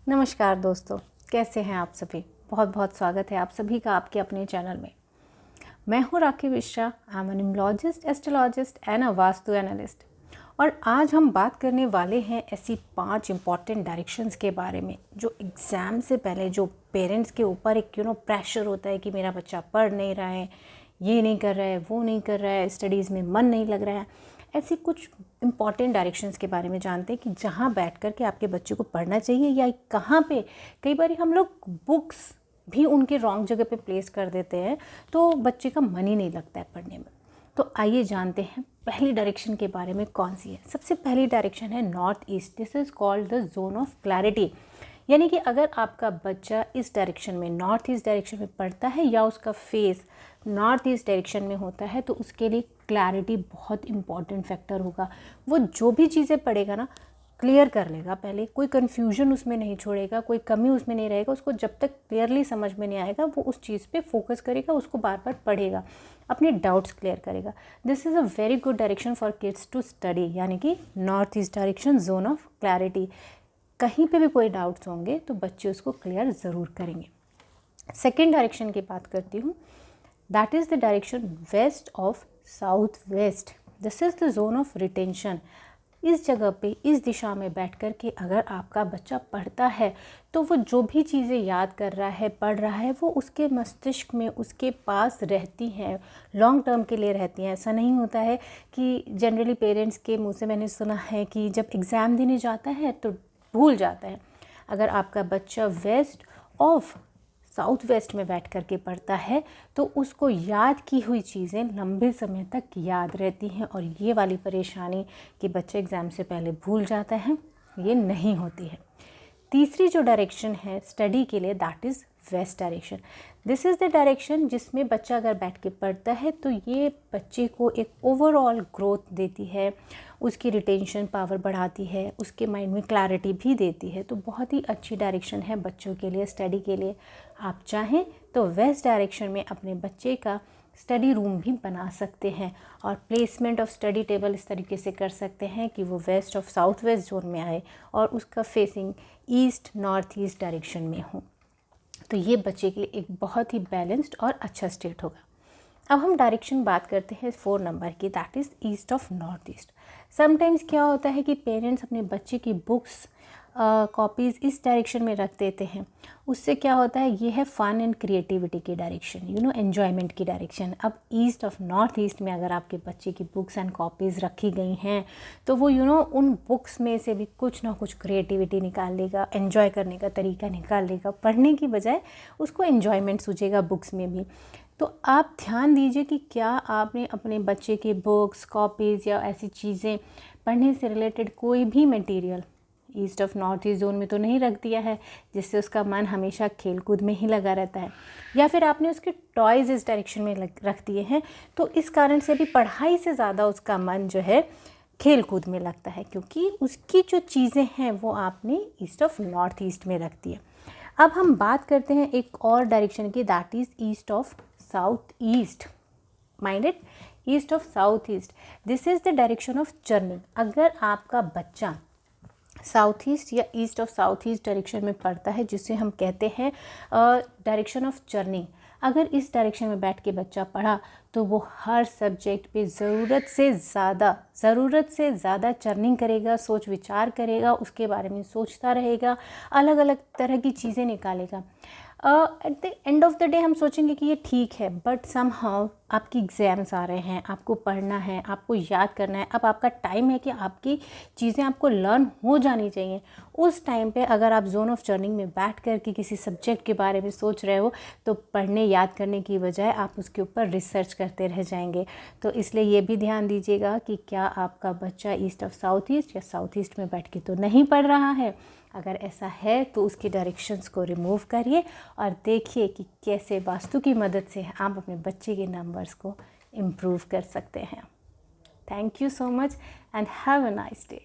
नमस्कार दोस्तों, कैसे हैं आप सभी। बहुत बहुत स्वागत है आप सभी का आपके अपने चैनल में। मैं हूं Rakhi Mishra. I am an numerologist, astrologist and a vastu analyst. और आज हम बात करने वाले हैं ऐसी 5 इम्पॉर्टेंट डायरेक्शंस के बारे में जो एग्ज़ाम से पहले जो पेरेंट्स के ऊपर एक प्रेशर होता है कि मेरा बच्चा पढ़ नहीं रहा है, ये नहीं कर रहा है, वो नहीं कर रहा है, स्टडीज़ में मन नहीं लग रहा है। ऐसी कुछ इम्पॉर्टेंट डायरेक्शंस के बारे में जानते हैं कि जहाँ बैठ कर के आपके बच्चे को पढ़ना चाहिए या कहाँ पे। कई बार हम लोग बुक्स भी उनके रॉन्ग जगह पे प्लेस कर देते हैं तो बच्चे का मन ही नहीं लगता है पढ़ने में। तो आइए जानते हैं पहली डायरेक्शन के बारे में कौन सी है। सबसे पहली डायरेक्शन है north east. This is called the zone of clarity. यानी कि अगर आपका बच्चा इस डायरेक्शन में, नॉर्थ ईस्ट डायरेक्शन में पढ़ता है या उसका फेस नॉर्थ ईस्ट डायरेक्शन में होता है तो उसके लिए क्लैरिटी बहुत इंपॉर्टेंट फैक्टर होगा। वो जो भी चीज़ें पढ़ेगा ना, क्लियर कर लेगा पहले, कोई कन्फ्यूजन उसमें नहीं छोड़ेगा, कोई कमी उसमें नहीं रहेगा। उसको जब तक क्लियरली समझ में नहीं आएगा वो उस चीज़ पे फोकस करेगा, उसको बार बार पढ़ेगा, अपने डाउट्स क्लियर करेगा। This is a very good direction for kids to study, यानी कि north east direction, zone of clarity. कहीं पे भी कोई डाउट्स होंगे तो बच्चे उसको क्लियर ज़रूर करेंगे। सेकेंड डायरेक्शन की बात करती हूँ। That is the direction waste of south waste. This is the zone of retention. इस जगह पे, इस दिशा में बैठ कर के अगर आपका बच्चा पढ़ता है तो वो जो भी चीज़ें याद कर रहा है, पढ़ रहा है, वो उसके मस्तिष्क में, उसके पास रहती हैं, लॉन्ग टर्म के लिए रहती हैं। ऐसा नहीं होता है कि जनरली पेरेंट्स के मुंह से मैंने सुना है कि जब एग्ज़ाम देने जाता है तो भूल जाता है। अगर आपका बच्चा वेस्ट ऑफ साउथ वेस्ट में बैठ करके पढ़ता है तो उसको याद की हुई चीज़ें लंबे समय तक याद रहती हैं। और ये वाली परेशानी कि बच्चे एग्ज़ाम से पहले भूल जाता है, ये नहीं होती है। तीसरी जो डायरेक्शन है स्टडी के लिए, that is west direction. This is the direction जिसमें बच्चा अगर बैठ के पढ़ता है तो ये बच्चे को एक ओवरऑल ग्रोथ देती है, उसकी रिटेंशन पावर बढ़ाती है, उसके माइंड में क्लैरिटी भी देती है। तो बहुत ही अच्छी डायरेक्शन है बच्चों के लिए, स्टडी के लिए। आप चाहें तो वेस्ट डायरेक्शन में अपने बच्चे का स्टडी रूम भी बना सकते हैं और प्लेसमेंट ऑफ स्टडी टेबल इस तरीके से कर सकते हैं कि वो west of south west zone में आए और उसका facing east north east direction में हो। तो ये बच्चे के लिए एक बहुत ही बैलेंस्ड और अच्छा स्टेट होगा। अब हम डायरेक्शन बात करते हैं 4 नंबर की, that is east of north east. Sometimes क्या होता है कि पेरेंट्स अपने बच्चे की बुक्स कॉपीज़ इस डायरेक्शन में रख देते हैं। उससे क्या होता है, ये है फ़न एंड क्रिएटिविटी की डायरेक्शन, एन्जॉयमेंट की डायरेक्शन। अब ईस्ट ऑफ नॉर्थ ईस्ट में अगर आपके बच्चे की बुक्स एंड कॉपीज़ रखी गई हैं तो वो उन बुक्स में से भी कुछ ना कुछ क्रिएटिविटी निकाल लेगा, एन्जॉय करने का तरीका निकाल लेगा। पढ़ने की बजाय उसको एन्जॉयमेंट सूझेगा बुक्स में भी। तो आप ध्यान दीजिए कि क्या आपने अपने बच्चे के बुक्स, कॉपीज़ या ऐसी चीज़ें पढ़ने से रिलेटेड कोई भी material east of north east zone में तो नहीं रख दिया है जिससे उसका मन हमेशा खेल कूद में ही लगा रहता है। या फिर आपने उसके टॉयज़ इस डायरेक्शन में रख दिए हैं तो इस कारण से भी पढ़ाई से ज़्यादा उसका मन जो है खेल कूद में लगता है, क्योंकि उसकी जो चीज़ें हैं वो आपने ईस्ट ऑफ नॉर्थ ईस्ट में रख दी है। अब हम बात करते हैं एक और डायरेक्शन की, that is east of south east. Mind it, east of south east. This is the direction of journeying. अगर आपका बच्चा साउथ ईस्ट या east of south east direction में पढ़ता है, जिसे हम कहते हैं डायरेक्शन ऑफ जर्निंग, अगर इस डायरेक्शन में बैठ के बच्चा पढ़ा तो वो हर सब्जेक्ट पे ज़रूरत से ज़्यादा जर्निंग करेगा, सोच विचार करेगा, उसके बारे में सोचता रहेगा, अलग अलग तरह की चीज़ें निकालेगा। At the end of the day हम सोचेंगे कि ये ठीक है, बट समहाउ आपकी एग्ज़ाम्स आ रहे हैं, आपको पढ़ना है, आपको याद करना है। अब आपका टाइम है कि आपकी चीज़ें आपको लर्न हो जानी चाहिए। उस टाइम पे अगर आप जोन ऑफ जर्निंग में बैठ कर के किसी सब्जेक्ट के बारे में सोच रहे हो तो पढ़ने याद करने की बजाय आप उसके ऊपर रिसर्च करते रह जाएंगे। तो इसलिए ये भी ध्यान दीजिएगा कि क्या आपका बच्चा ईस्ट ऑफ साउथ ईस्ट या साउथ ईस्ट में बैठ के तो नहीं पढ़ रहा है। अगर ऐसा है तो उसकी डायरेक्शंस को रिमूव करिए और देखिए कि कैसे वास्तु की मदद से आप अपने बच्चे के नंबर्स को इम्प्रूव कर सकते हैं। Thank you so much and have a nice day.